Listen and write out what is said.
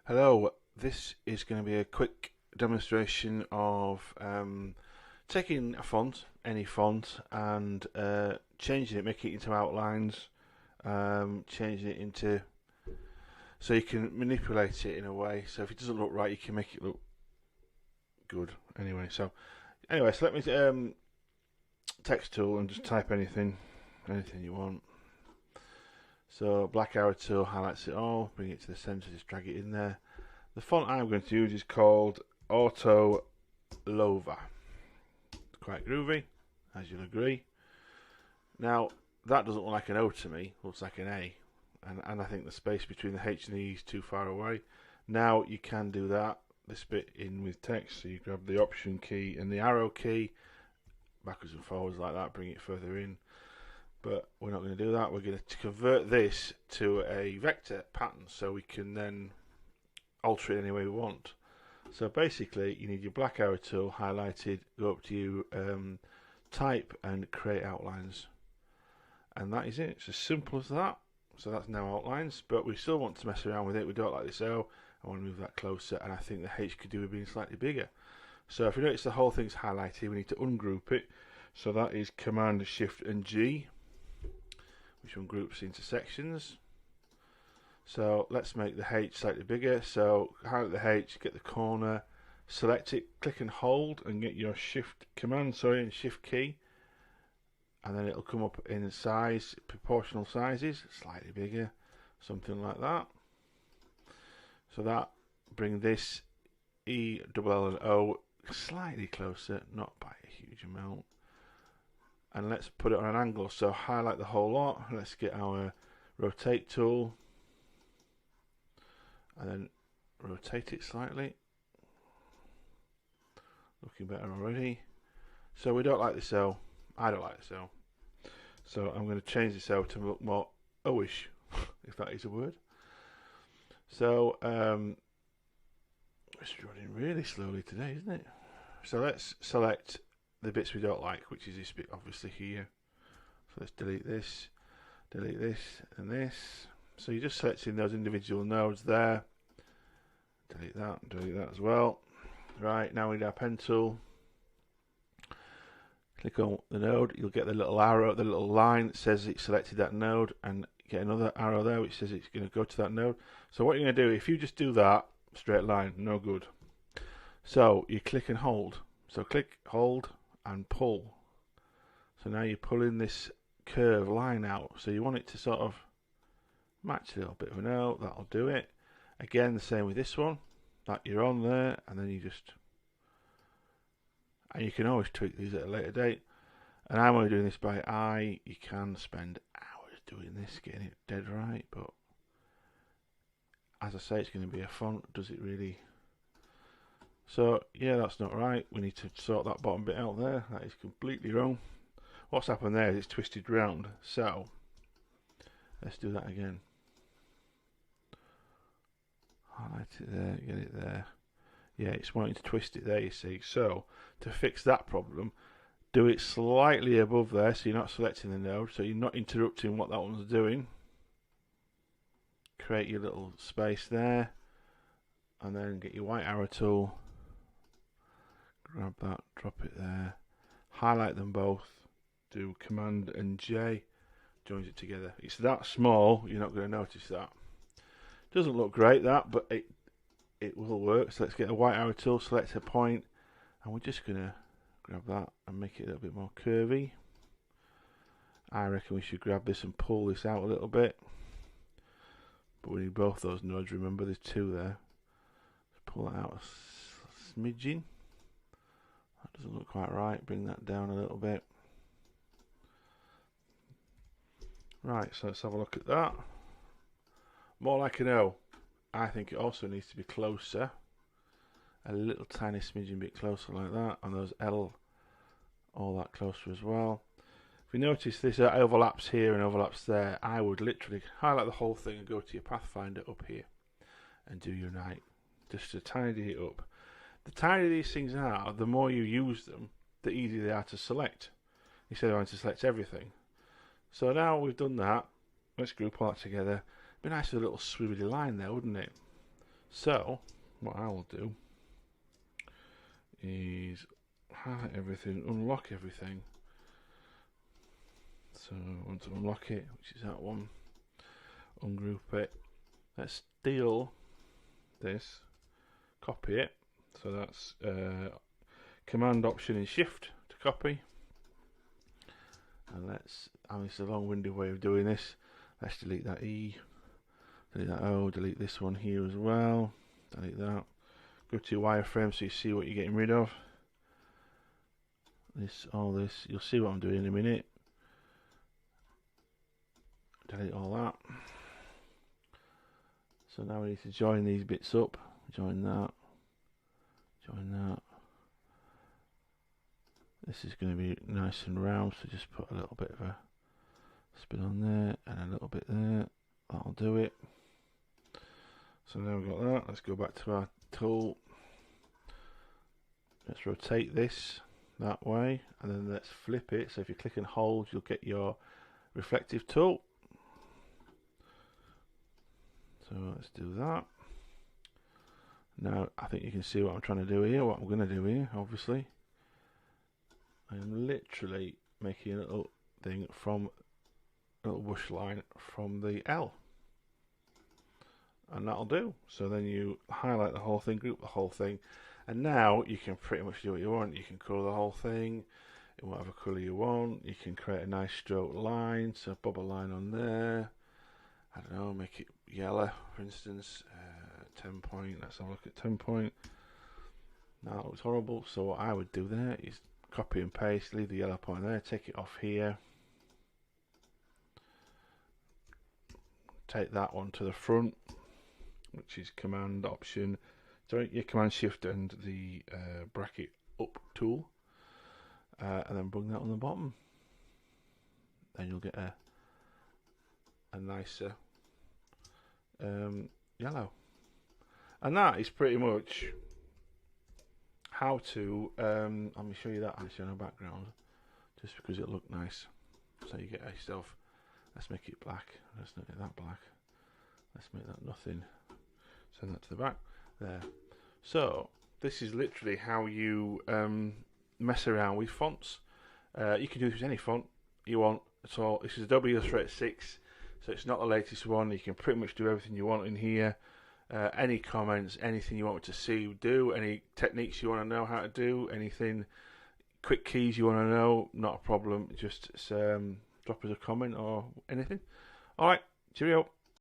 Hello, this is going to be a quick demonstration of taking a font, any font, and changing it, making it into outlines, changing it into so you can manipulate it in a way. So if it doesn't look right, you can make it look good. So let me text tool and just type anything you want. So black arrow tool highlights it all, bring it to the center, just drag it in there. The font I'm going to use is called Auto Lova. It's quite groovy, as you'll agree. Now, that doesn't look like an O to me, it looks like an A. And I think the space between the H and the E is too far away. Now you can do that, this bit in with text, so you grab the Option key and the arrow key, backwards and forwards like that, bring it further in. But we're not going to do that, we're going to convert this to a vector pattern so we can then alter it any way we want. So basically you need your black arrow tool highlighted, go up to you, type and create outlines, and that is it. It's as simple as that. So that's now outlines, but we still want to mess around with it. We don't like this O. I want to move that closer, and I think the H could do with being slightly bigger. So if you notice the whole thing's highlighted, we need to ungroup it. So that is Command Shift and G, which ungroups into sections. So let's make the H slightly bigger. So highlight the H, get the corner, select it, click and hold, and get your Shift key, and then it'll come up in size, proportional sizes, slightly bigger, something like that. So that bring this E, double L and O slightly closer, not by a huge amount. And let's put it on an angle. So highlight the whole lot. Let's get our rotate tool, and then rotate it slightly. Looking better already. So we don't like this O. I don't like this O. So I'm going to change this O to look more O-ish, if that is a word. So it's running really slowly today, isn't it? So let's select the bits we don't like, which is this bit obviously here. So let's delete this, and this. So you're just selecting those individual nodes there. Delete that as well. Right, now we need our pen tool. Click on the node, you'll get the little arrow, the little line that says it selected that node, and get another arrow there which says it's going to go to that node. So what you're going to do, if you just do that, straight line, no good. So you click and hold. So click, hold, and pull. So now you're pulling this curve line out. So you want it to sort of match a little bit of an O, that'll do it. Again, the same with this one, that you're on there, and then you just, and you can always tweak these at a later date. And I'm only doing this by eye. You can spend hours doing this, getting it dead right, but as I say, it's going to be a font. Does it really? So yeah, that's not right. We need to sort that bottom bit out there. That is completely wrong. What's happened there is it's twisted round. So let's do that again. Highlight it there, get it there. Yeah, it's wanting to twist it there, you see. So to fix that problem, do it slightly above there so you're not selecting the node, so you're not interrupting what that one's doing. Create your little space there, and then get your white arrow tool, grab that, drop it there, highlight them both, do Command and J, joins it together. It's that small, you're not going to notice that. Doesn't look great that, but it will work. So let's get a white arrow tool, select a point, and we're just going to grab that and make it a little bit more curvy. I reckon we should grab this and pull this out a little bit, but we need both those nodes. Remember, there's two there. Let's pull that out a smidgen. That doesn't look quite right. Bring that down a little bit. Right, so let's have a look at that. More like an O. I think it also needs to be closer, a little tiny smidgen bit closer like that, and those L all that closer as well. If you notice this overlaps here and overlaps there, I would literally highlight the whole thing and go to your Pathfinder up here and do Unite, just to tidy it up. The tidier these things are, the more you use them, the easier they are to select, instead of having to select everything. So now we've done that, let's group all that together. Be nice with a little swivelly line there, wouldn't it? So what I will do is highlight everything, unlock everything. So I want to unlock it, which is that one. Ungroup it. Let's steal this, copy it. So that's Command Option and Shift to copy. And let's, it's a long-winded way of doing this. Let's delete that E, delete that O, delete this one here as well. Delete that. Go to wireframe so you see what you're getting rid of. This, all this, you'll see what I'm doing in a minute. Delete all that. So now we need to join these bits up. Join that. Join that. This is going to be nice and round, so just put a little bit of a spin on there and a little bit there. That'll do it. So now we've got that. Let's go back to our tool. Let's rotate this that way, and then let's flip it. So if you click and hold, you'll get your reflective tool. So let's do that. Now I think you can see what I'm trying to do here, what I'm going to do here, obviously. I'm literally making a little thing from a little bush line from the L. And that'll do. So then you highlight the whole thing, group the whole thing, and now you can pretty much do what you want. You can colour the whole thing in whatever colour you want. You can create a nice stroke line, so bob a line on there. I don't know, make it yellow, for instance. 10 point, let's have a look at 10 point. Now it looks horrible, so what I would do there is copy and paste, leave the yellow point there, take it off here. Take that one to the front, which is Command Option, sorry, your Command Shift and the bracket up tool, and then bring that on the bottom. Then you'll get a nicer yellow. And that is pretty much how to, let me show you that actually on a background, just because it looked nice. So you get yourself, let's make it black, let's not make that black, let's make that nothing, send that to the back, there. So this is literally how you mess around with fonts. You can do this with any font you want at all. This is Adobe Illustrator 6, so it's not the latest one. You can pretty much do everything you want in here. Any comments, anything you want me to see, do. Any techniques you want to know how to do, anything, quick keys you want to know, not a problem. Just drop us a comment or anything. Alright, cheerio.